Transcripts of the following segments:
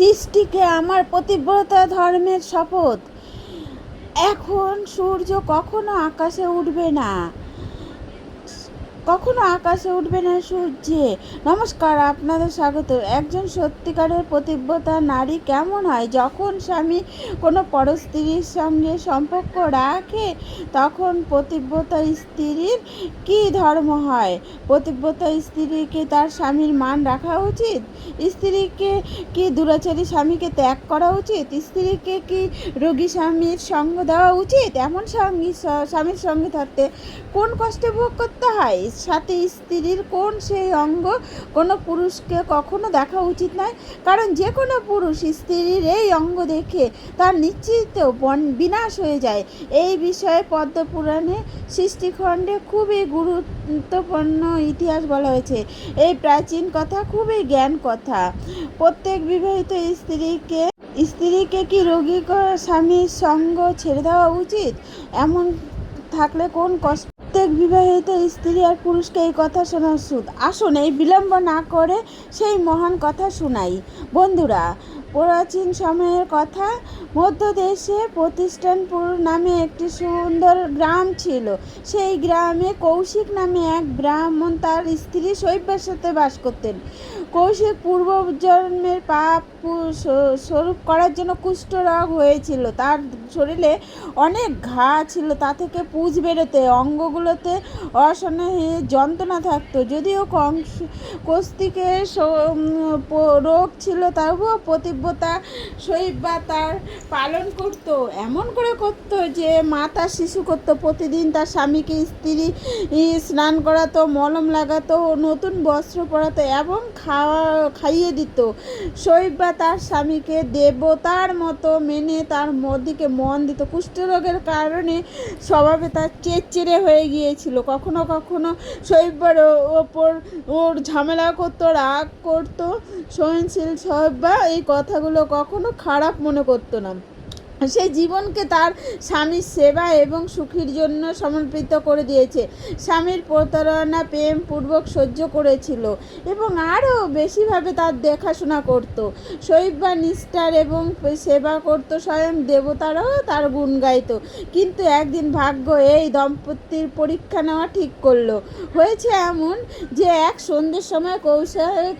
সৃষ্টিকে আমার পতিব্রতা ধর্মের শপথ। এখন সূর্য কখনো আকাশে উঠবে না সূর্যে। নমস্কার, আপনাদের স্বাগত। একজন সত্যিকারের পতিব্রতা নারী কেমন হয়? যখন স্বামী কোনো পরস্ত্রীর সঙ্গে সম্পর্ক রাখে তখন পতিব্রতা স্ত্রীর কী ধর্ম হয়? পতিব্রতা স্ত্রীকে তার স্বামীর মান রাখা উচিত? স্ত্রীকে কি দুরাচারী স্বামীকে ত্যাগ করা উচিত? স্ত্রীকে কি রোগী স্বামীর সঙ্গ দেওয়া উচিত? এমন স্বামীর সঙ্গে থাকতে কোন কষ্টে ভোগ করতে হয়? সাথে স্ত্রীর কোন সেই অঙ্গ কোনো পুরুষকে কখনো দেখা উচিত নয়, কারণ যে কোনো পুরুষ স্ত্রীর এই অঙ্গ দেখে তার নিশ্চিত বিনাশ হয়ে যায়। এই বিষয়ে পদ্মপুরাণে সৃষ্টিখণ্ডে খুবই গুরুত্বপূর্ণ ইতিহাস বলা হয়েছে। এই প্রাচীন কথা খুবই জ্ঞান কথা। প্রত্যেক বিবাহিত স্ত্রীকে কি রোগী স্বামীর সঙ্গ ছেড়ে দেওয়া উচিত? এমন থাকলে কোন কষ্ট? প্রত্যেক বিবাহিত স্ত্রী আর পুরুষকে এই কথা শোনা উচিত। আসুন এই বিলম্ব না করে সেই মহান কথা শুনাই। বন্ধুরা, প্রাচীন সময়ের কথা। মধ্যদেশে প্রতিষ্ঠানপুর নামে একটি সুন্দর গ্রাম ছিল। সেই গ্রামে কৌশিক নামে এক ব্রাহ্মণ তার স্ত্রী শৈব্যার সাথে বাস করতেন। কৌশিক পূর্বজন্মের পাপ স্বরূপ করার জন্য কুষ্ঠরোগ হয়েছিল। তার শরীরে অনেক ঘা ছিল, তা থেকে পুঁজ বেরোতে, অঙ্গগুলোতে অসহনীয় যন্ত্রণা থাকতো। যদিও কৌশিকের রোগ ছিল, তবুও পতিব্রতা শৈব্যা তার পালন করত। এমন করে করত যে মা তার শিশু করত। প্রতিদিন তার স্বামীকে স্ত্রী স্নান করাতো, মলম লাগাতো, নতুন বস্ত্র পরাতো এবং খাইয়ে দিত। শৈব্যা তার স্বামীকে দেবতার মতো মেনে তার দিকে মন দিত। কুষ্ঠরোগের কারণে স্বভাবে তার চেঁচড়ে হয়ে গিয়েছিল। কখনো কখনো শৈব্যার ওপর ওর ঝামেলা করতো, রাগ করতো। সহনশীল শৈব্যা এই কথাগুলো কখনো খারাপ মনে করতো না। সেই জীবনকে তার স্বামীর সেবা এবং সুখের জন্য সমর্পিত করে দিয়েছে। স্বামীর প্রতারণা প্রেমপূর্বক সহ্য করেছিল এবং আরও বেশিভাবে তার দেখাশোনা করত। শৈব্যা নিষ্ঠার এবং সেবা করত, স্বয়ং দেবতারাও তার গুণ গাইত। কিন্তু একদিন ভাগ্য এই দম্পতির পরীক্ষা নেওয়া ঠিক করলো। হয়েছে এমন যে এক সন্ধ্যের সময় কৌশিক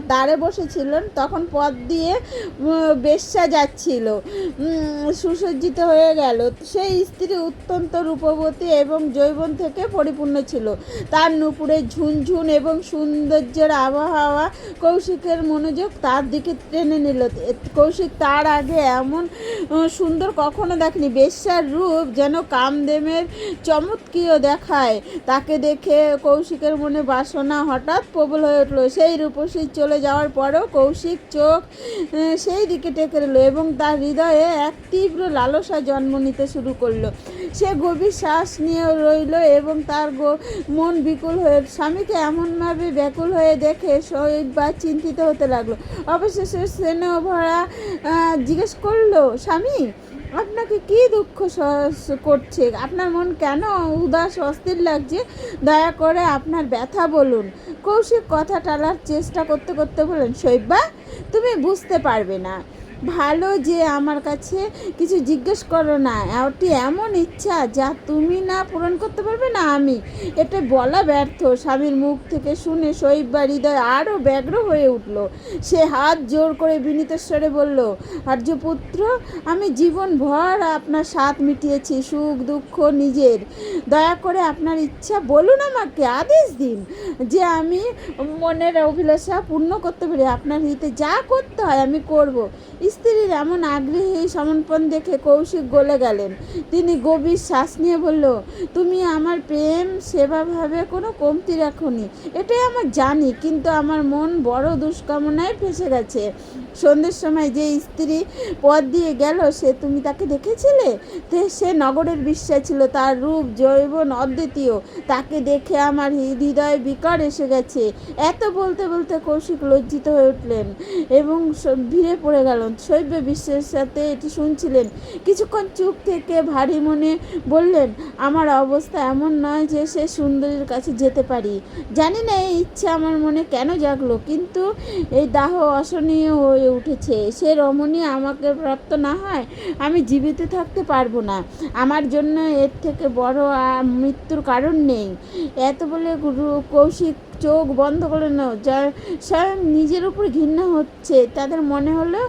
দ্বারে বসেছিলেন। তখন পথ দিয়ে বেশ্যা যাচ্ছিল। সুসজ্জিত হয়ে গেল। সেই স্ত্রী অত্যন্ত রূপবতী এবং যৌবন থেকে পরিপূর্ণ ছিল। তার নূপুরের ঝুনঝুন এবং সৌন্দর্যের আবহাওয়া কৌশিকের মনোযোগ তার দিকে টেনে নিল। কৌশিক তার আগে এমন সুন্দর কখনো দেখেনি। বেশ্যার রূপ যেন কামদেবের চমৎকীয় দেখায়। তাকে দেখে কৌশিকের মনে বাসনা হঠাৎ প্রবল হয়ে উঠল। সেই রূপসী চলে যাওয়ার পরও কৌশিক চোখ সেই দিকে টেকে রইল এবং তার হৃদয়ে এক তীব্র লালসা জন্ম নিতে শুরু করলো। সে গভীর শ্বাস নিয়ে রইল এবং তার মন বিকুল হয়ে, স্বামীকে এমনভাবে ব্যাকুল হয়ে দেখে শৈব্যা চিন্তিত হতে লাগলো। অবশেষে স্নেহ ভরা জিজ্ঞেস করলো, স্বামী, আপনাকে কি দুঃখ করছে? আপনার মন কেন উদাস অস্থির লাগছে? দয়া করে আপনার ব্যথা বলুন। কৌশিক কথা টালার চেষ্টা করতে করতে বললেন, শৈব্যা, তুমি বুঝতে পারবে না। ভালো যে আমার কাছে কিছু জিজ্ঞেস করো না। ওটি এমন ইচ্ছা যা তুমি না পূরণ করতে পারবে না আমি। এটা বলা ব্যর্থ। স্বামীর মুখ থেকে শুনে শৈব্যার হৃদয় আরও ব্যগ্র হয়ে উঠল। সে হাত জোর করে বিনীত স্বরে বলল, আর্যপুত্র, আমি জীবনভর আপনার স্বাদ মিটিয়েছি, সুখ দুঃখ নিজের। দয়া করে আপনার ইচ্ছা বলুন, আমাকে আদেশ দিন যে আমি মনের অভিলাষা পূর্ণ করতে পারি। আপনার হিতে যা করতে হয় আমি করব। স্ত্রীর এমন আগ্রহী সমর্পণ দেখে কৌশিক গলে গেলেন। তিনি গভীর শ্বাস নিয়ে বলল, তুমি আমার প্রেম সেভাবে কোনো কমতি রাখোনি, এটাই আমার জানি, কিন্তু আমার মন বড় দুষ্কামনায় ফেসে গেছে। সন্ধ্যের সময় যে স্ত্রী পথ দিয়ে গেল তুমি তাকে দেখেছিলে? সে নগরের বেশ্যা ছিল। তার রূপ যৌবন অদ্বিতীয়। তাকে দেখে আমার হৃদয়ে বিকার এসে গেছে। এত বলতে বলতে কৌশিক লজ্জিত হয়ে উঠলেন এবং ভিড়ে পড়ে গেল। শৈব্য বিশ্বের সাথে এটি শুনছিলেন। কিছুক্ষণ চুপ থেকে ভারী মনে বললেন, আমার অবস্থা এমন নয় যে সে সুন্দরীর কাছে যেতে পারি। জানি না এই ইচ্ছা আমার মনে কেন জাগলো, কিন্তু এই দাহ অসহনীয় হয়ে উঠেছে। সে রমণী আমাকে প্রাপ্ত না হয় আমি জীবিত থাকতে পারবো না। আমার জন্য এর থেকে বড় মৃত্যুর কারণ নেই। এত বলে কৌশিক চোখ বন্ধ করে নাও, যার স্বয়ং নিজের উপর ঘৃণা হচ্ছে। তাদের মনে হলো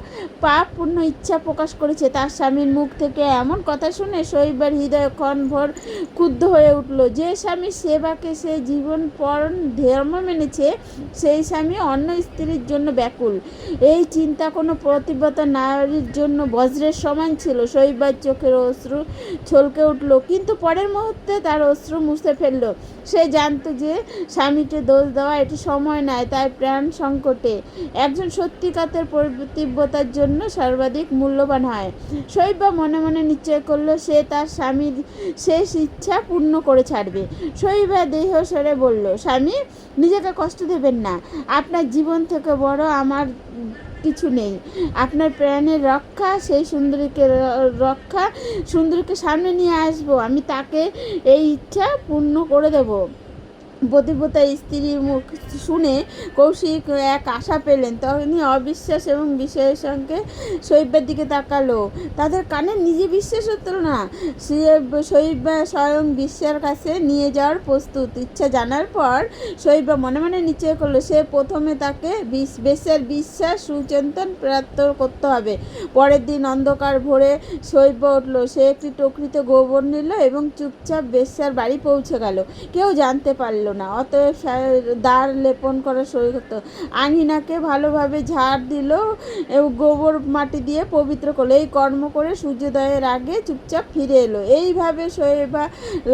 পাপ পূর্ণ ইচ্ছা প্রকাশ করেছে। তার স্বামীর মুখ থেকে এমন কথা শুনে শৈবার হৃদয় ক্ষণভর ক্ষুব্ধ হয়ে উঠল। যে স্বামী সেবাকে সে জীবনপরণ ধর্ম মেনেছে, সেই স্বামী অন্য স্ত্রীর জন্য ব্যাকুল। এই চিন্তা কোনো পতিব্রতা নারীর জন্য বজ্রের সমান ছিল। শৈবার চোখের অশ্রু ছলকে উঠল, কিন্তু পরের মুহূর্তে তার অশ্রু মুছে ফেলল। সে জানত যে স্বামীকে দোষ দেওয়া এটি সময় নয়, তাই প্রাণ সংকটে একজন সত্যিকারের পতিব্রতার জন্য সর্বাধিক মূল্যবান হয়। শৈবা মনে মনে নিশ্চয় করল সে তার স্বামীর শেষ ইচ্ছা পূর্ণ করে ছাড়বে। শৈবা দেহ সরে বলল, স্বামী, নিজেকে কষ্ট দেবেন না। আপনার জীবন থেকে বড় আমার কিছু নেই। আপনার প্রাণের রক্ষা, সেই সুন্দরীকে রক্ষা, সুন্দরীকে সামনে নিয়ে আসবো। আমি তাকে এই ইচ্ছা পূর্ণ করে দেব। পতিব্রতা স্ত্রীর মুখ শুনে কৌশিক এক আশা পেলেন। তখনই অবিশ্বাস এবং বিস্ময়ের সঙ্গে শৈব্যের দিকে তাকালো। তাদের কানে নিজে বিশ্বাস হতো না। শৈব্যা স্বয়ং বিশ্বের কাছে নিয়ে যাওয়ার প্রস্তুত। ইচ্ছা জানার পর শৈব্যা মনে মনে নিশ্চয় করলো সে প্রথমে তাকে বেশ্যার বিশ্বাস সুচিন্তন প্রাপ্ত করতে হবে। পরের দিন অন্ধকার ভোরে শৈব্যা উঠল। সে একটি টকরিতে গোবর নিল এবং চুপচাপ বেশ্যার বাড়ি পৌঁছে গেল। কেউ জানতে পারল না। অতএব দ্বার লেপন করা শুরু করতো। আঙিনাকে ভালোভাবে ঝাড় দিল এবং গোবর মাটি দিয়ে পবিত্র করলো। এই কর্ম করে সূর্যোদয়ের আগে চুপচাপ ফিরে এলো। এইভাবে শৈবা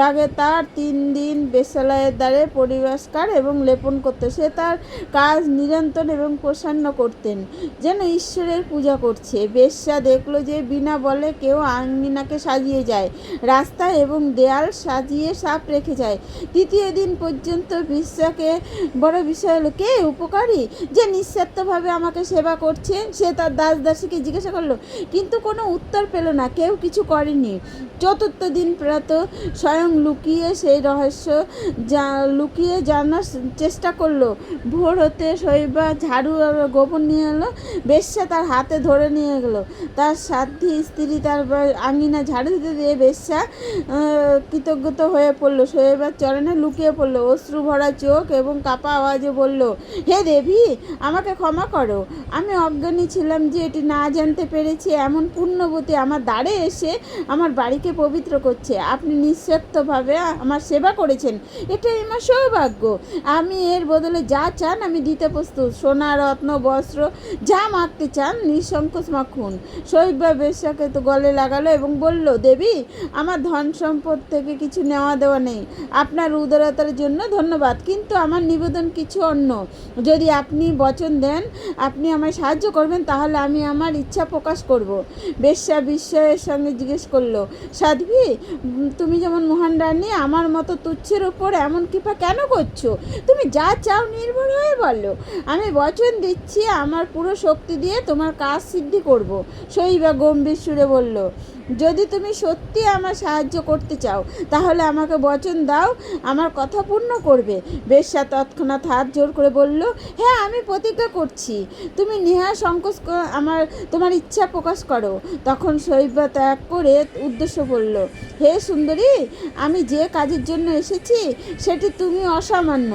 লাগে তার 3 দিন বেশ্যালয়ের দ্বারে পরিষ্কার এবং লেপন করত। সে তার কাজ নিরন্তর এবং প্রসন্ন করতেন, যেন ঈশ্বরের পূজা করছে। বেশ্যা দেখলো যে বিনা বলে কেউ আঙিনাকে সাজিয়ে যায়, রাস্তা এবং দেয়াল সাজিয়ে সাপ রেখে যায়। তৃতীয় দিন পর্যন্ত বিশ্বাকে বড় বিষয় হলো কে উপকারী যে নিঃস্বার্থভাবে আমাকে সেবা করছে। সে তার দাসীকে জিজ্ঞাসা করলো, কিন্তু কোনো উত্তর পেল না। কেউ কিছু করেনি। চতুর্থ দিন প্রাত স্বয়ং লুকিয়ে সেই রহস্য লুকিয়ে জানার চেষ্টা করলো। ভোর হতে শৈবা ঝাড়ু আর গোবর নিয়ে এলো। বেশ্যা তার হাতে ধরে নিয়ে গেল। তার সাধ্যী স্ত্রী তার আঙিনা ঝাড়ু দিতে দিয়ে বেশ্যা কৃতজ্ঞতা হয়ে পড়লো। শৈবার চরণে লুকিয়ে পড়লো। অশ্রু ভরা চোখ এবং কাপা আওয়াজে বলল, হে দেবী, আমাকে ক্ষমা করো। আমি অজ্ঞানী ছিলাম যে এটি না জানতে পেরেছি এমন পুণ্যবতী আমার দ্বারে এসে আমার বাড়িকে পবিত্র করছে। আপনি নিঃস্বার্থভাবে আমার সেবা করেছেন, এটাই আমার সৌভাগ্য। আমি এর বদলে যা চান আমি দিতে প্রস্তুত। সোনা, রত্ন, বস্ত্র, যা মাগতে চান নিঃসংকোচ মাখুন। শৈবা বেশ্যাকে তো গলে লাগালো এবং বলল, দেবী, আমার ধন সম্পদ থেকে কিছু নেওয়া দেওয়া নেই। আপনার উদারতার জন্য ধন্যবাদ, কিন্তু আমার নিবেদন কিছু অন্য। যদি আপনি বচন দেন আপনি আমায় সাহায্য করবেন, তাহলে আমি আমার ইচ্ছা প্রকাশ করব। বেশ্যা বিস্ময়ের সঙ্গে জিজ্ঞেস করলো, সাধ্বী, তুমি যেমন মহান রানী, আমার মতো তুচ্ছের ওপর এমন কৃপা কেন করছো? তুমি যা চাও নির্ভর হয়ে বলো। আমি বচন দিচ্ছি আমার পুরো শক্তি দিয়ে তোমার কাজ সিদ্ধি করব। শৈবা গম্ভীর সুরে বলল, যদি তুমি সত্যি আমার সাহায্য করতে চাও তাহলে আমাকে বচন দাও, আমার কথা পূর্ণ করবে। বেশ্যা তৎক্ষণাৎ হাত জোর করে বলল, হ্যাঁ, আমি প্রতিজ্ঞা করছি। তুমি নেহা সংকোচ তোমার ইচ্ছা প্রকাশ করো। তখন শৈবা ত্যাগ করে উদ্দেশ্য বলল, হে সুন্দরী, আমি যে কাজের জন্য এসেছি সেটি তুমি অসামান্য।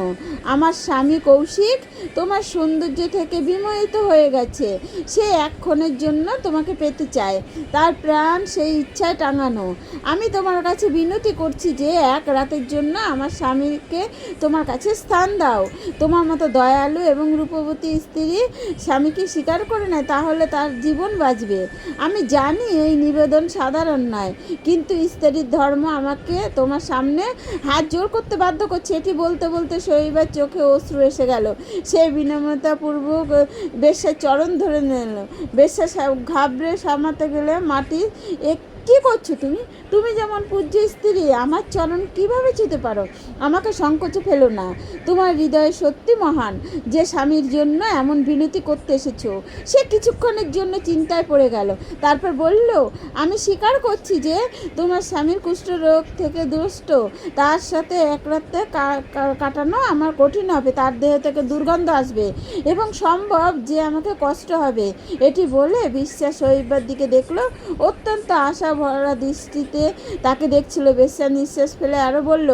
আমার স্বামী কৌশিক তোমার সৌন্দর্য থেকে বিমোহিত হয়ে গেছে। সে এক্ষণের জন্য তোমাকে পেতে চায়, তার প্রাণ সেই ইচ্ছায় টাঙানো। আমি তোমার কাছে বিনতি করছি যে এক রাতের জন্য আমার স্বামীকে তোমার কাছে স্থান দাও। তোমার মতো দয়ালু এবং রূপবতী স্ত্রী স্বামীকে স্বীকার করে নেয়, তাহলে তার জীবন বাঁচবে। আমি জানি এই নিবেদন সাধারণ নয়, কিন্তু স্ত্রীর ধর্ম আমাকে তোমার সামনে হাত জোর করতে বাধ্য করছে। এটি বলতে বলতে শৈবার চোখে অশ্রু এসে গেল। সে বিনম্রতাপূর্বক বেশ্যার চরণ ধরে নিল। বেশ্যা ঘাবড়ে সামাতে গেলে মাটি কী করছো তুমি? তুমি যেমন পূজ্য স্ত্রী, আমার চরণ কিভাবে ছুঁতে পারো? আমাকে সংকোচে ফেলো না। তোমার হৃদয় সত্যি মহান যে স্বামীর জন্য এমন বিনতি করতে এসেছো। সে কিছুক্ষণের জন্য চিন্তায় পড়ে গেল, তারপর বলল, আমি স্বীকার করছি যে তোমার স্বামীর কুষ্ঠরোগ থেকে দুষ্ট। তার সাথে এক রাতে কাটানো আমার কঠিন হবে, তার দেহ থেকে দুর্গন্ধ আসবে এবং সম্ভব যে আমাকে কষ্ট হবে। এটি বলে বিশ্বাস শৈবার দিকে দেখলো, অত্যন্ত আশা ভরা দৃষ্টিতে তাকে দেখছিল। বেশ্যা নিঃশ্বাস ফেলে আরও বলল,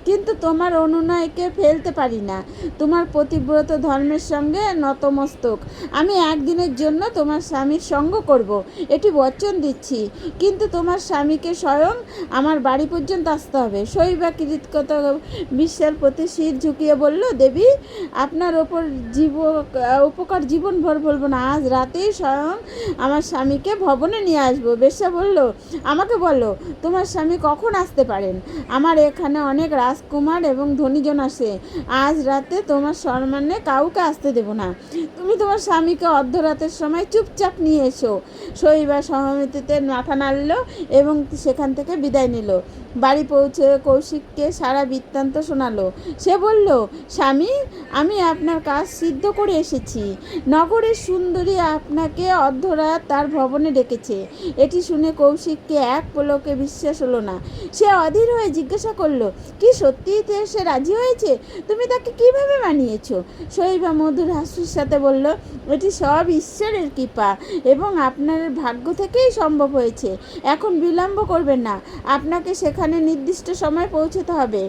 কিন্তু তোমার অনুনয়কে ফেলতে পারি না। তোমার পতিব্রত ধর্মের সঙ্গে নতমস্তক। আমি একদিনের জন্য তোমার স্বামীর সঙ্গ করব, এটি বচন দিচ্ছি, কিন্তু তোমার স্বামীকে স্বয়ং আমার বাড়ি পর্যন্ত আসতে হবে। শৈবা কৃতজ্ঞতা বিশ্বের প্রতি শির ঝুঁকিয়ে বলল, দেবী, আপনার ওপর উপকার জীবনভর বলবো না। আজ রাতেই স্বয়ং আমার স্বামীকে ভবনে নিয়ে আসবো। বেশ্যা বলল, আমাকে বলো, তোমার স্বামী কখন আসতে পারেন? আমার এখানে অনেক রাজকুমার এবং ধনীজন আসে। আজ রাতে তোমার সম্মানে কাউকে আসতে দেব না। তুমি তোমার স্বামীকে অর্ধরাতের সময় চুপচাপ নিয়ে এসো। শৈবা সহমতিতে মাথা নাড়ল এবং সেখান থেকে বিদায় নিল। বাড়ি পৌঁছে কৌশিককে সারা বৃত্তান্ত শোনালো। সে বলল, স্বামী, আমি আপনার কাজ সিদ্ধ করে এসেছি। নগরের সুন্দরী আপনাকে অর্ধরাত তার ভবনে ডেকেছে। এটি শুনে কৌশিককে এক পলকে বিশ্বাস হলো না। সে অধীর হয়ে জিজ্ঞাসা করল, কি সত্যিই সে রাজি হয়েছে? তুমি তাকে কিভাবে মানিয়েছ? শৈবা মধুর হাসির সাথে বলল, এটি সব ঈশ্বরের কৃপা এবং আপনার ভাগ্য থেকেই সম্ভব হয়েছে। এখন বিলম্ব করবেন না, আপনাকে সেখানে নির্দিষ্ট সময় পৌঁছতে হবে।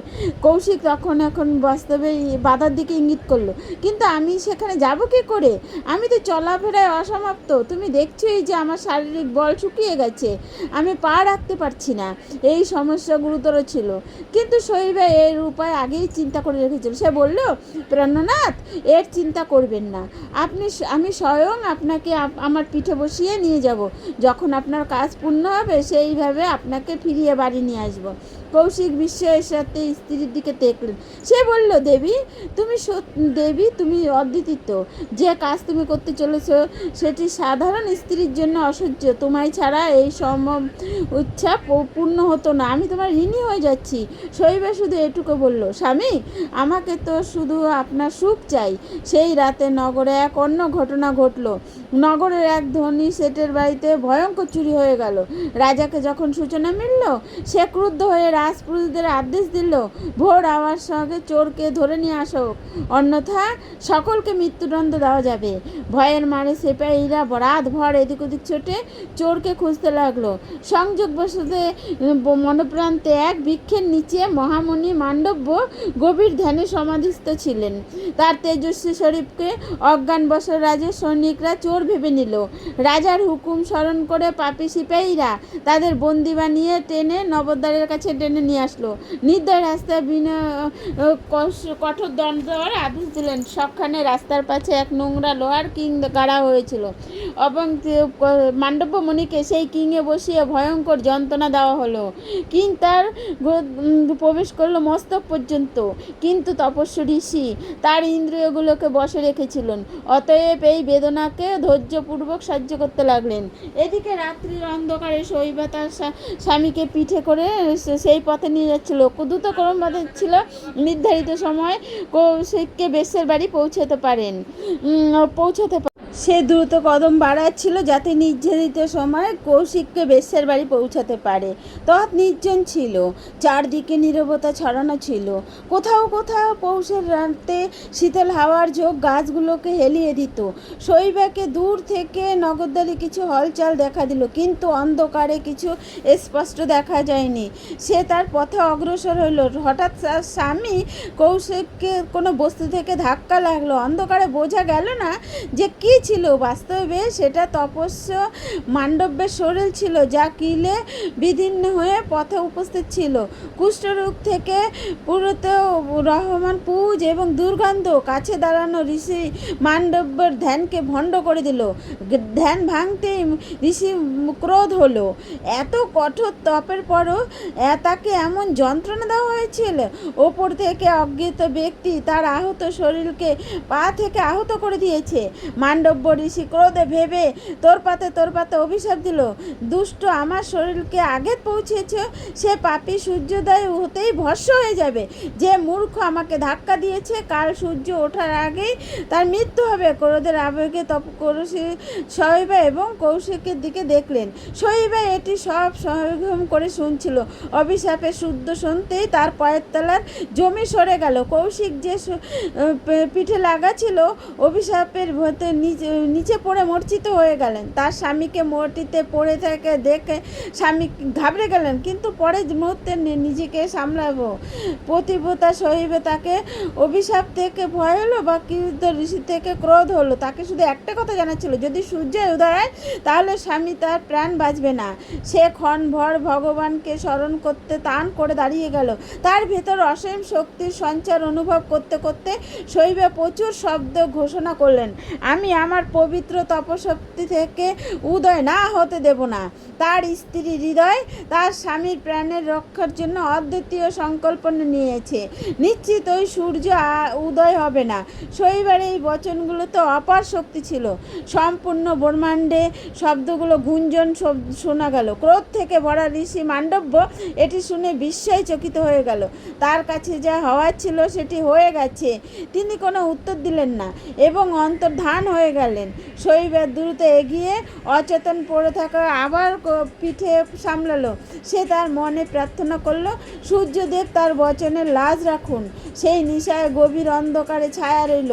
কৌশিক এখন বাস্তবে বাধার দিকে ইঙ্গিত করলো, কিন্তু আমি সেখানে যাব কী করে? আমি তো চলাফেরায় অসমাপ্ত। তুমি দেখছোই যে আমার শারীরিক বল শুকিয়ে গেছে, আমি পা রাখতে পারছি না। এই সমস্যা গুরুতর ছিল, কিন্তু শৈবা এর উপায় আগেই চিন্তা করে রেখেছিল। সে বলল, প্রাণনাথ, এর চিন্তা করবেন না। আমি স্বয়ং আপনাকে আমার পিঠে বসিয়ে নিয়ে যাব। যখন আপনার কাজ পূর্ণ হবে সেইভাবে আপনাকে ফিরিয়ে বাড়ি নিয়ে আসবো। কৌশিক বিস্ময়ের সাথে স্ত্রীর দিকে দেখলেন। সে বলল, দেবী, তুমি অদ্বিতীয়। যে কাজ তুমি করতে চলেছ সেটি সাধারণ স্ত্রীর জন্য অসহ্য। তোমায় ছাড়া এই ইচ্ছা পূর্ণ হতো না। আমি তোমার ঋণী হয়ে যাচ্ছি। শৈবা শুধু এটুকু বলল, স্বামী, আমাকে তো শুধু আপনার সুখ চাই। সেই রাতে নগরে এক অন্য ঘটনা ঘটল। নগরের এক ধনী শেঠের বাড়িতে ভয়ঙ্কর চুরি হয়ে গেল। রাজাকে যখন সূচনা মিলল, সে ক্রুদ্ধ হয়ে রাজপুরুষদের আদেশ দিল, ভোর হওয়ার সঙ্গে চোরকে ধরে নিয়ে আসো, অন্যথা সকলকে মৃত্যুদণ্ড দেওয়া যাবে। ভয়ের মারে সিপাহীরা রাতভর এদিক ওদিক ছোটে চোরকে খুঁজতে লাগলো। সংযোগবশত মনপ্রান্তে এক বৃক্ষের নিচে মহামণি মান্ডব্য গভীর ধ্যানে সমাধিস্থ ছিলেন। তার তেজস্বী শরীফকে অজ্ঞানবশ রাজের সৈনিকরা চোর ভেবে নিল। রাজার হুকুম স্মরণ করে পাপী সিপাহীরা তাদের বন্দি বানিয়ে টেনে নবদ্বারের কাছে টেনে নিয়ে আসলো। নির্দয় রাস্তায় কঠোর দণ্ড দেওয়ার আদেশ দিলেন। সবখানে রাস্তার পাশে এক নোংরা লোহার কিং গাড়া হয়েছিল এবং মান্ডব্য মণিকে সেই কিংয়ে বসিয়ে ভয়ঙ্কর যন্ত্রণা দেওয়া হলো। কিং তার প্রবেশ করলো মস্তক পর্যন্ত, কিন্তু তপস্বী ঋষি তার ইন্দ্রিয়গুলোকে বশে রেখেছিলেন। অতএব এই বেদনাকে ধৈর্যপূর্বক সহ্য করতে লাগলেন। এদিকে রাত্রির অন্ধকারে শৈবা তার স্বামীকে পিঠে করে সেই পথে নিয়ে যাচ্ছিল। দ্রুত ক্রম ছিল নির্ধারিত সময় কৌশিককে বেশ্যের বাড়ি পৌঁছাতে পারে। সে দ্রুত কদম বাড়াচ্ছিল যাতে নির্ধারিত সময় কৌশিককে বেশ্যের বাড়ি পৌঁছাতে পারে। তৎ নির্জন ছিল, চারদিকে নীরবতা ছড়ানো ছিল। কোথাও কোথাও পৌষের রাতে শীতল হাওয়ার ঝোঁক গাছগুলোকে হেলিয়ে দিত। শৈবাকে দূর থেকে নগরদ্বারে কিছু হলচল দেখা দিল, কিন্তু অন্ধকারে কিছু স্পষ্ট দেখা যায়নি। সে তার পথে অগ্রসর হইল। হঠাৎ তার স্বামী কৌশিককে কোনো বস্তু থেকে ধাক্কা লাগলো। অন্ধকারে বোঝা গেল না যে কী ছিল। বাস্তবে সেটা তপস্য মান্ডব্যের শরীর ছিল, যা কিলে বিদীর্ণ হয়ে পথে উপস্থিত ছিল। কুষ্ঠরোগ থেকে পুরত রহমান পুজ এবং দুর্গন্ধ কাছে দাঁড়ানো ঋষি মান্ডব্যের ধ্যানকে ভণ্ড করে দিল। ধ্যান ভাঙতেই ঋষি ক্রোধ হলো। এত কঠোর তপের পরও তাকে এমন যন্ত্রণা দেওয়া হয়েছিল। ওপর থেকে অজ্ঞাত ব্যক্তি তার আহত শরীরকে পা থেকে আহত করে দিয়েছে। মান্ডব্য মান্ডব্য ঋষি ক্রোধে ভেবে তোর পাতে অভিশাপ দিল, দুষ্ট আমার শরীরকে আঘাত পৌঁছেছ, সে পাপী সূর্যোদয় হতেই ভস্ম হয়ে যাবে। যে মূর্খ আমাকে ধাক্কা দিয়েছে, কাল সূর্য ওঠার আগেই তার মৃত্যু হবে। ক্রোধের আবেগে শৈবা এবং কৌশিকের দিকে দেখলেন। শৈবা এটি সব সহ্যম করে শুনছিল। অভিশাপের শুদ্ধ শুনতেই তার পায়ের তলার জমি সরে গেল। কৌশিক যে পিঠে লাগা ছিল, অভিশাপের ভূতে নিচে পড়ে মূর্ছিত হয়ে গেলেন। তার স্বামীকে মাটিতে পড়ে থাকে দেখে স্বামী ঘাবড়ে গেলেন, কিন্তু পরের মুহূর্তে নিজেকে সামলাবো। পতিব্রতা শৈবে তাকে অভিশাপ থেকে ভয় হলো বা কৃত ঋষি থেকে ক্রোধ হলো, তাকে শুধু একটা কথা জানাচ্ছিল, যদি সূর্য উদয় হয় তাহলে স্বামী তার প্রাণ বাঁচবে না। সে ক্ষণভর ভগবানকে স্মরণ করতে তান করে দাঁড়িয়ে গেল। তার ভেতর অসীম শক্তির সঞ্চার অনুভব করতে করতে শৈবা প্রচুর শব্দ ঘোষণা করলেন, আমি আমার পবিত্র তপশক্তি থেকে উদয় না হতে দেব না। তার স্ত্রী হৃদয় তার স্বামীর প্রাণের রক্ষার জন্য অদ্বিতীয় সংকল্প নিয়েছে। নিশ্চিত ওই সূর্য উদয় হবে না। শৈবার এই বচনগুলো তো অপার শক্তি ছিল। সম্পূর্ণ ব্রহ্মাণ্ডে শব্দগুলো গুঞ্জন শোনা গেল। ক্রোধ থেকে ভরা ঋষি মান্ডব্য এটি শুনে বিস্ময়ে চকিত হয়ে গেল। তার কাছে যা হওয়ার ছিল সেটি হয়ে গেছে। তিনি কোনো উত্তর দিলেন না এবং অন্তর্ধান হয়ে গেলেন। শৈবার দ্রুত এগিয়ে অচেতন পড়ে থাকা আবার পিঠে সামলালো। সে তার মনে প্রার্থনা করল, সূর্যদেব তার বচনের লাজ রাখুন। সেই নিশায় গভীর অন্ধকারে ছায়া রইল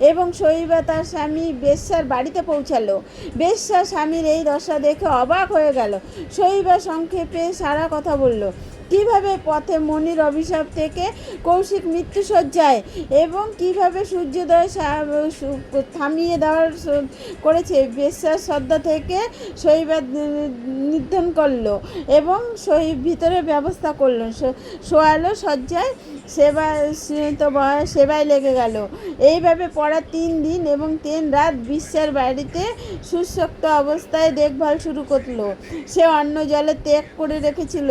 এবং শৈবা তার স্বামী বেশ্যার বাড়িতে পৌঁছালো। বেশ্যা স্বামীর এই দশা দেখে অবাক হয়ে গেল। শৈবা সংক্ষেপে সারা কথা বলল, কিভাবে পথে মনির অভিশাপ থেকে কৌশিক মৃত্যুসজ্জায় এবং কিভাবে সূর্যোদয় থামিয়ে দেওয়ার করেছে। বেশ্যার শ্রদ্ধা থেকে শৈবা নিধন করলো এবং ভিতরে ব্যবস্থা করলো, শোয়ালো শয্যায়, সেবায় লেগে গেল। এইভাবে পড়া 3 দিন এবং 3 রাত বিশ্বের বাড়িতে সুশক্ত অবস্থায় দেখভাল শুরু করলো। সে অন্ন জলে ত্যাগ করে রেখেছিল।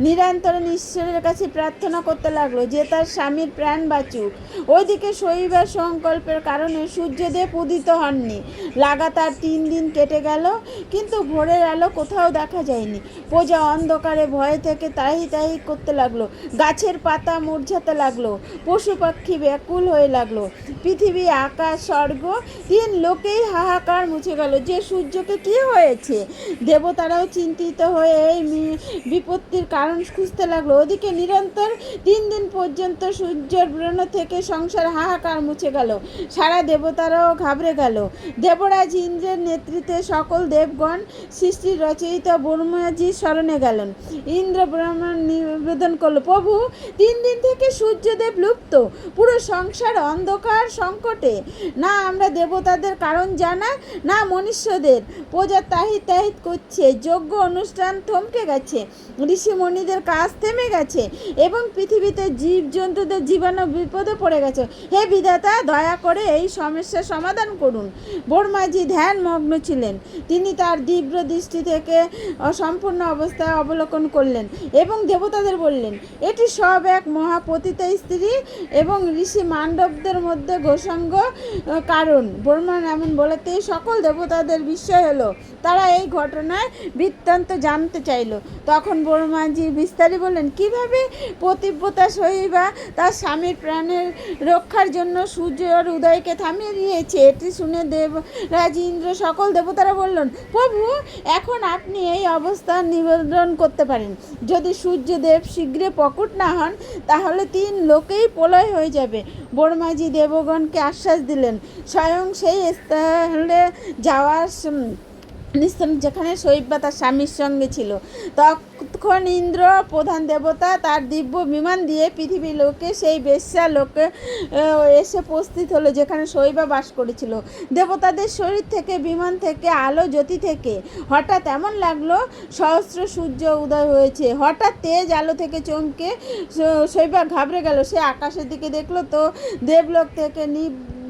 নিরন্তর ঈশ্বরের কাছে প্রার্থনা করতে লাগলো যে তার স্বামীর প্রাণ বাঁচুক। ওইদিকে শৈবার সংকল্পের কারণে সূর্যদেব উদিত হননি। লাগাতার 3 দিন কেটে গেল, কিন্তু ভোরের আলো কোথাও দেখা যায়নি। প্রজা অন্ধকারে ভয়ে থেকে তাহি করতে লাগলো। গাছের পাতা মুরঝাতে লাগলো, পশু পাখি ব্যাকুল হয়ে লাগলো। পৃথিবী, আকাশ, স্বর্গ 3 লোকেই হাহাকার মুছে গেল যে সূর্যকে কি হয়েছে। দেবতারাও চিন্তিত হয়ে এই বিপত্তির কারণ খুঁজতে লাগলো। ওদিকে নিরন্তর 3 দিন পর্যন্ত সূর্যের ব্রণ থেকে সংসার হাহাকার মুছে গেল। সারা দেবতারাও ঘাবড়ে গেল। দেবরাজ ইন্দ্রের নেতৃত্বে সকল দেবগণ সৃষ্টির রচয়িতা ব্রহ্মাজির শরণে গেলেন। ইন্দ্র ব্রহ্মা নিবেদন করলো, প্রভু 3 দিন থেকে সূর্যদেব লুপ্ত, পুরো সংসার অন্ধকার সংকটে। না আমরা দেবতাদের কারণ জানা, না মনুষ্যদের। প্রজা তাহিত করছে, যজ্ঞ অনুষ্ঠান থমকে গেছে, ঋষিমণিদের কাজ থেমে গেছে এবং পৃথিবীতে জীবজন্তুদের জীবনও বিপদে পড়ে গেছে। হে বিধাতা, দয়া করে এই সমস্যার সমাধান করুন। ব্রহ্মাজি ধ্যানমগ্ন ছিলেন। তিনি তার দিব্য দৃষ্টি থেকে সম্পূর্ণ অবস্থায় অবলোকন করলেন এবং দেবতাদের বললেন, এটি সব এক মহাপতিতা স্ত্রী এবং ঋষি মান্ডবদের মধ্যে ঘোষাঙ্গ কারণ। ব্রহ্মা এমন বলতেই সকল দেবতাদের বিস্ময় হলো। তারা এই ঘটনায় বৃত্তান্ত জানতে চাইল। তখন ব্রহ্মাজি বিস্তারিত বললেন, কিভাবে পতিব্রতা শৈবা তার স্বামীর প্রাণের রক্ষার জন্য সূর্যের উদয়কে থামিয়ে দিয়েছে। এটি শুনে দেবরাজ ইন্দ্র সকল দেবতারা বললেন, প্রভু এখন আপনি এই অবস্থা নিবেদন করতে পারেন। যদি সূর্যদেব শীঘ্রই প্রকট না হন তাহলে 3 লোকেই প্রলয় হয়ে যাবে। ব্রহ্মাজি দেবগণকে আশ্বাস দিলেন স্বয়ং সেই স্থলে যাওয়ার নিশ্চয় যেখানে শৈবা তার স্বামীর সঙ্গে ছিল। তখন ইন্দ্র প্রধান দেবতা তার দিব্য বিমান দিয়ে পৃথিবী লোকে সেই বেশ্যা লোকে এসে উপস্থিত হলো যেখানে শৈবা বাস করেছিল। দেবতাদের শরীর থেকে, বিমান থেকে, আলো জ্যোতি থেকে হঠাৎ এমন লাগলো সহস্র সূর্য উদয় হয়েছে। হঠাৎ তেজ আলো থেকে চমকে শৈবা ঘাবড়ে গেল। সে আকাশের দিকে দেখলো তো দেবলোক থেকে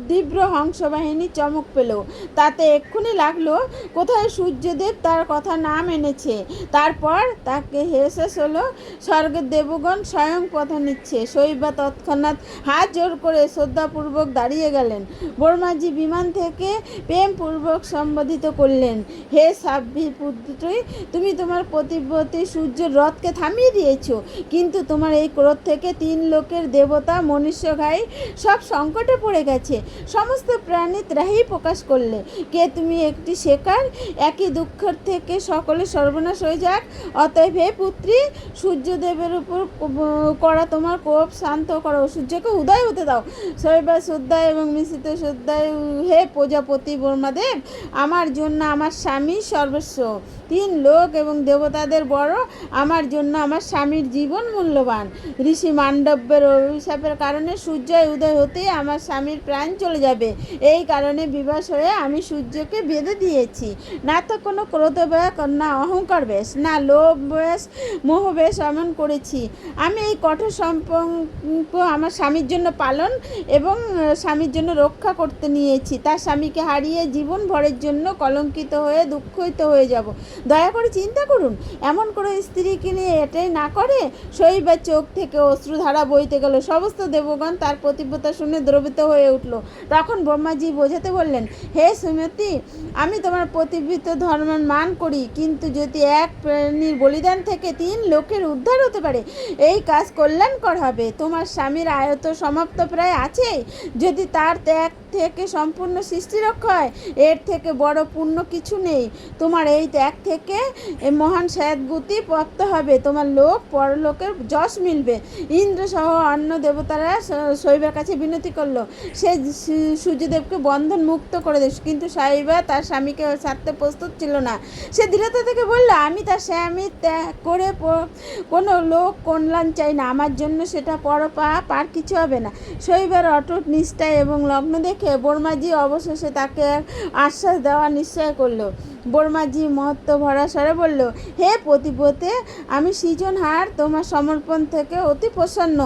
তীব্র হংসবাহিনী চমক পেল। তাতে এক্ষুনি লাগলো কোথায় সূর্যদেব তার কথা না মেনেছে। তারপর তাকে শেষ হলো স্বর্গের দেবগণ স্বয়ং পথ নিচ্ছে। শৈবা তৎক্ষণাৎ হাত জোর করে শ্রদ্ধাপূর্বক দাঁড়িয়ে গেলেন। বর্মাজি বিমান থেকে প্রেমপূর্বক সম্বোধিত করলেন, হে সাধ্বী পুত্রী, তুমি তোমার পতিব্রতী সূর্যের রথকে থামিয়ে দিয়েছ, কিন্তু তোমার এই ক্রোধ থেকে 3 লোকের দেবতা মনুষ্যঘাই সব সংকটে পড়ে গেছে। সমস্ত প্রাণী ত্রাহি প্রকাশ করলে। কে তুমি একটি শেখার, একই দুঃখের থেকে সকলে সর্বনাশ হয়ে যাক। অতএব হে পুত্রী, সূর্যদেবের উপর করা তোমার কোপ শান্ত করো, সূর্যকে উদয় হতে দাও। শৈবা শ্রদ্ধায় এবং মিশ্রিত শ্রদ্ধায়, হে প্রজাপতি বর্মাদেব, আমার জন্য আমার স্বামী সর্বস্ব, 3 লোক এবং দেবতাদের বড় আমার জন্য আমার স্বামীর জীবন মূল্যবান। ঋষি মান্ডব্যের অভিশাপের কারণে সূর্য উদয় হতেই আমার স্বামীর প্রাণ চলে যাবে। এই কারণে বিবশ হয়ে আমি সূর্যকে বেঁধে দিয়েছি। না তো কোনো ক্রোধবেশ, না অহংকার বেশ, না লোভ বেশ, মোহবেশ অমন করেছি। আমি এই কঠোর সম্পর্ক আমার স্বামীর জন্য পালন এবং স্বামীর জন্য রক্ষা করতে নিয়েছি। তার স্বামীকে হারিয়ে জীবন ভরের জন্য কলঙ্কিত হয়ে দুঃখিত হয়ে যাব। দয়া করে চিন্তা করুন, এমন করে স্ত্রীকে নিয়ে এটাই না করে। শৈবার চোখ থেকে অশ্রুধারা বইতে গেল। সমস্ত দেবগণ তার প্রতিব্রতা শুনে দ্রবিত হয়ে উঠল। তখন ব্রহ্মাজি বোঝাতে বললেন, হে সুমতি, আমি তোমার প্রতিব্রত ধর্মের মান করি, কিন্তু যদি এক প্রাণীর বলিদান থেকে 3 লোকের উদ্ধার হতে পারে, এই কাজ কল্যাণকর হবে। তোমার স্বামীর আয়ত সমাপ্ত প্রায় আছে, যদি তার ত্যাগ থেকে সম্পূর্ণ সৃষ্টি রক্ষা হয়, এর থেকে বড় পুণ্য কিছু নেই। তোমার এই ত্যাগ থেকে মহান সদ্গতি প্রাপ্ত হবে, তোমার লোক পরলোকের যশ মিলবে। ইন্দ্র সহ অন্য দেবতারা শৈবার কাছে বিনতি করলো, সে সূর্যদেবকে বন্ধন মুক্ত করে দেয়, কিন্তু শৈবা তার স্বামীকে ছাড়তে প্রস্তুত ছিল না। সে দৃঢ়তা থেকে বলল, আমি তার স্বামী ত্যাগ করে কোনো লোক কল্যাণ চাই না, আমার জন্য সেটা পর পাপ আর কিছু হবে না। শৈবার অটুট নিষ্ঠা এবং লগ্ন দেখে বর্মাজি অবশেষে তাকে আশ্বাস দেওয়া নিশ্চয় করল। বর্মাজি মহত্ব ভরা স্বরে বলল, হে পতিব্রতে, আমি সৃজনহার তোমার সমর্পণ থেকে অতি প্রসন্ন।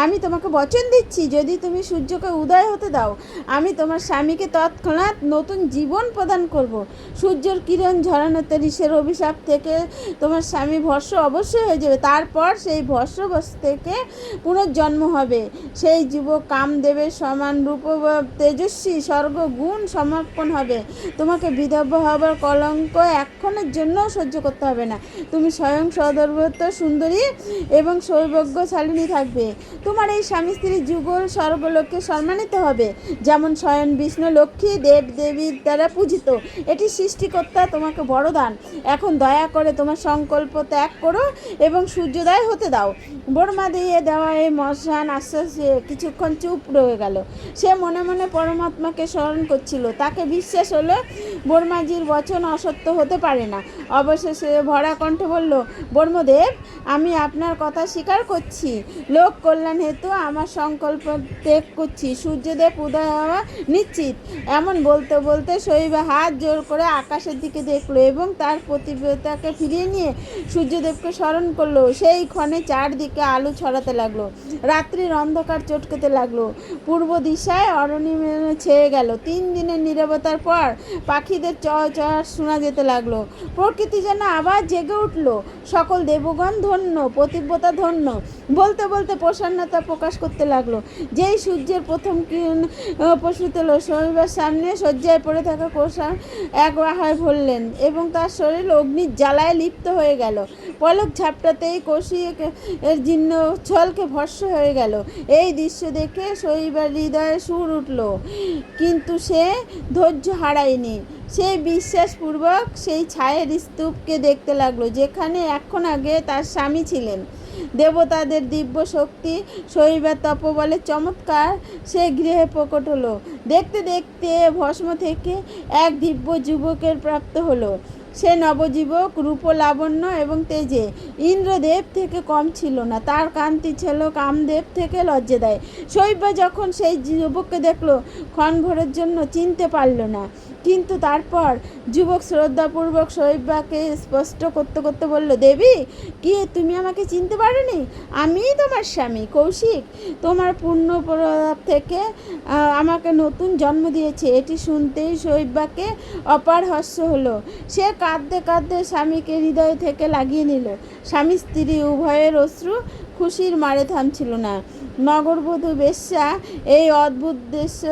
আমি তোমাকে বচন দিচ্ছি, যদি তুমি সূর্যকে উদয় হতে দাও, আমি তোমার স্বামীকে তৎক্ষণাৎ নতুন জীবন প্রদান করব। সূর্যের কিরণ ঝরানোতে ঋষের অভিশাপ থেকে তোমার স্বামী ভস্ম অবশ্যই হয়ে যাবে। তারপর সেই ভস্মবশ থেকে পুনর্জন্ম হবে। সেই যুবক কামদেবের সমান রূপ তেজস্বী স্বর্গ গুণ সমর্পণ হবে। তোমাকে বিধবা হবার কলঙ্ক এক্ষণের জন্য সহ্য করতে হবে না। তুমি স্বয়ং সদর্ভত সুন্দরী এবং সৌভাগ্যশালিনী থাকবে। তোমার এই স্বামী স্ত্রীর যুগল স্বর্গলোকে সম্মানিত হবে, যেমন স্বয়ং বিষ্ণু লক্ষ্মী দেব দেবীর দ্বারা পূজিত। এটি সৃষ্টিকর্তা তোমাকে বড়দান। এখন দয়া করে তোমার সংকল্প ত্যাগ করো এবং সূর্যোদয় হতে দাও। বর্মা দিয়ে দেওয়া এই মহান আশ্বাসে কিছুক্ষণ চুপ রয়ে গেল। সে মনে মনে পরমাত্মাকে স্মরণ করছিল। তাকে বিশ্বাস হলো বর্মাজির বচন অসত্য হতে পারে না। অবশেষে ভরা কণ্ঠে বলল, ব্রহ্মদেব, আমি আপনার কথা স্বীকার করছি। লোক কল্যাণ হেতু আমার সংকল্প ত্যাগ করছি। সূর্যদেব উদয় হওয়া নিশ্চিত। এমন বলতে বলতে শৈবা হাত জোর করে আকাশের দিকে দেখলো এবং তার প্রতিব্রতাকে ফিরিয়ে নিয়ে সূর্যদেবকে স্মরণ করলো। সেই ক্ষণে চারদিকে আলো ছড়াতে লাগলো। রাত্রির অন্ধকার চটকেতে লাগলো। পূর্ব দিশায় অরণ্য ছেয়ে গেল। 3 দিনের নীরবতার পর পাখিদের চড় শোনা যেতে লাগলো। প্রকৃতি যেন আবার জেগে উঠল। সকল দেবগণ ধন্য, পতিব্রতা ধন্য বলতে বলতে প্রসন্নতা প্রকাশ করতে লাগলো। যেই সূর্যের প্রথম কিরণ প্রসূত হলো, শৈবার সামনে শয্যায় পড়ে থাকা কোষা এক আহায় ভরলেন এবং তার শরীর অগ্নির জ্বালায় লিপ্ত হয়ে গেল। পলক ঝাপটাতেই কোষী এর জীর্ণ ছলকে ভস্ম হয়ে গেল। এই দৃশ্য দেখে শৈবার হৃদয়ে সুর উঠল, কিন্তু সে ধৈর্য হারায়নি। সে বিশ্বাসপূর্বক সেই ছায়ের স্তূপকে দেখতে লাগলো, যেখানে এখন আগে তার স্বামী ছিলেন। দেবতাদের দিব্য শক্তি শৈবার তপবলে চমৎকার সে গৃহে প্রকট হলো। দেখতে দেখতে ভস্ম থেকে এক দিব্য যুবকের প্রাপ্ত হলো। সে নবযুবক রূপ, লাবণ্য এবং তেজে ইন্দ্রদেব থেকে কম ছিল না। তার কান্তি ছিল কামদেব থেকে লজ্জা দেয়। শৈবা যখন সেই যুবককে দেখলো, ক্ষণভরের জন্য চিনতে পারল না। কিন্তু তারপর যুবক শ্রদ্ধাপূর্বক শৈবাকে স্পষ্ট করতে করতে বলল, দেবী, কি তুমি আমাকে চিনতে পারোনি? আমিই তোমার স্বামী কৌশিক। তোমার পূর্ণ প্রভাব থেকে আমাকে নতুন জন্ম দিয়েছে। এটি শুনতেই শৈবাকে অপার হাস্য হলো। সে কাঁদতে কাঁদতে স্বামীকে হৃদয় থেকে লাগিয়ে নিল। স্বামী স্ত্রী উভয়ের অশ্রু খুশির মারে থামছিল না। নগরবধূ বেশ্যা এই অদ্ভুত দৃশ্য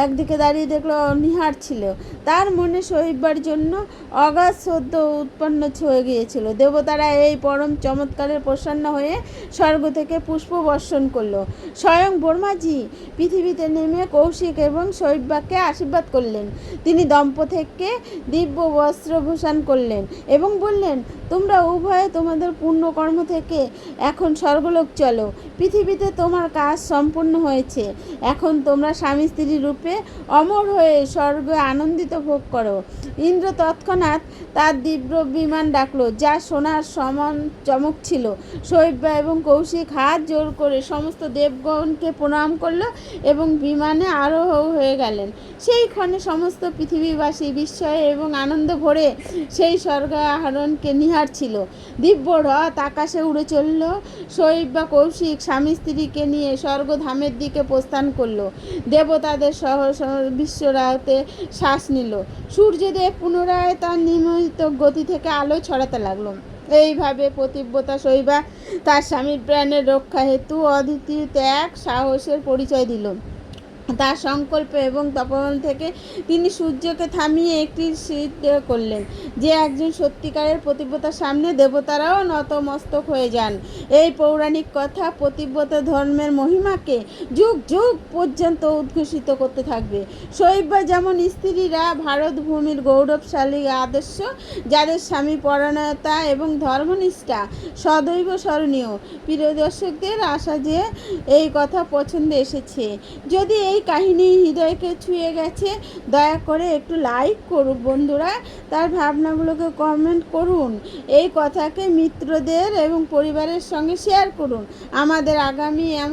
একদিকে দাঁড়িয়ে দেখলো, নিহার ছিল। তার মনে শৈবার জন্য অগাধ শ্রদ্ধা উৎপন্ন হয়ে গিয়েছিল। দেবতারা এই পরম চমৎকারের প্রসন্ন হয়ে স্বর্গ থেকে পুষ্প বর্ষণ করল। স্বয়ং ব্রহ্মাজি পৃথিবীতে নেমে কৌশিক এবং শৈবাকে আশীর্বাদ করলেন। তিনি দম্পতিকে দিব্য বস্ত্রভূষণ করলেন এবং বললেন, তোমরা উভয়ে তোমাদের পুণ্যকর্ম থেকে এখন স্বর্গলোক চলো। পৃথিবীতে তোমার কাজ সম্পূর্ণ হয়েছে। এখন তোমরা স্বামী স্ত্রী রূপে অমর হয়ে স্বর্গে আনন্দিত ভোগ করো। ইন্দ্র তৎক্ষণাৎ তার দিব্য বিমান ডাকলো, যা সোনার সমান চমক ছিল। শৈবা এবং কৌশিক হাত জোর করে সমস্ত দেবগণকে প্রণাম করলো এবং বিমানে আরোহ হয়ে গেলেন। সেই ক্ষণে সমস্ত পৃথিবীবাসী বিস্ময়ে এবং আনন্দ ভরে সেই স্বর্গারোহণকে নিহারছিল। দিব্য রথ আকাশে উড়ে চলল। শৈবা কৌশিক স্বামী স্ত্রীকে নিয়ে স্বর্গধামের দিকে প্রস্থান করলো। দেবতাদের সহ বিশ্বরাতে শ্বাস নিল। সূর্যদেব পুনরায় তার নিয়মিত গতি থেকে আলো ছড়াতে লাগলো। এইভাবে পতিব্রতা শৈবা তার স্বামীর প্রাণের রক্ষা হেতু অদ্বিতীয় ত্যাগ সাহসের পরিচয় দিল। তার সংকল্প এবং তপবন থেকে তিনি সূর্যকে থামিয়ে একটি সিদ্ধ করলেন যে একজন সত্যিকারের পতিব্রতার সামনে দেবতারাও নতমস্তক হয়ে যান। এই পৌরাণিক কথা পতিব্রতা ধর্মের মহিমাকে যুগ যুগ পর্যন্ত উদ্ঘোষিত করতে থাকবে। শৈবা যেমন স্ত্রীরা ভারত ভূমির গৌরবশালী আদর্শ, যাদের স্বামী পরায়ণতা এবং ধর্মনিষ্ঠা সদৈব স্মরণীয়। প্রিয় দর্শকদের, আশা যে এই কথা পছন্দে এসেছে। যদি এই কাহিনী হৃদয়কে ছুঁয়ে গেছে, দয়া করে একটু লাইক করুন বন্ধুরা, তার ভাবনাগুলোকে কমেন্ট করুন, এই কথাকে মিত্রদের এবং পরিবারের সঙ্গে শেয়ার করুন। আমাদের আগামী এমন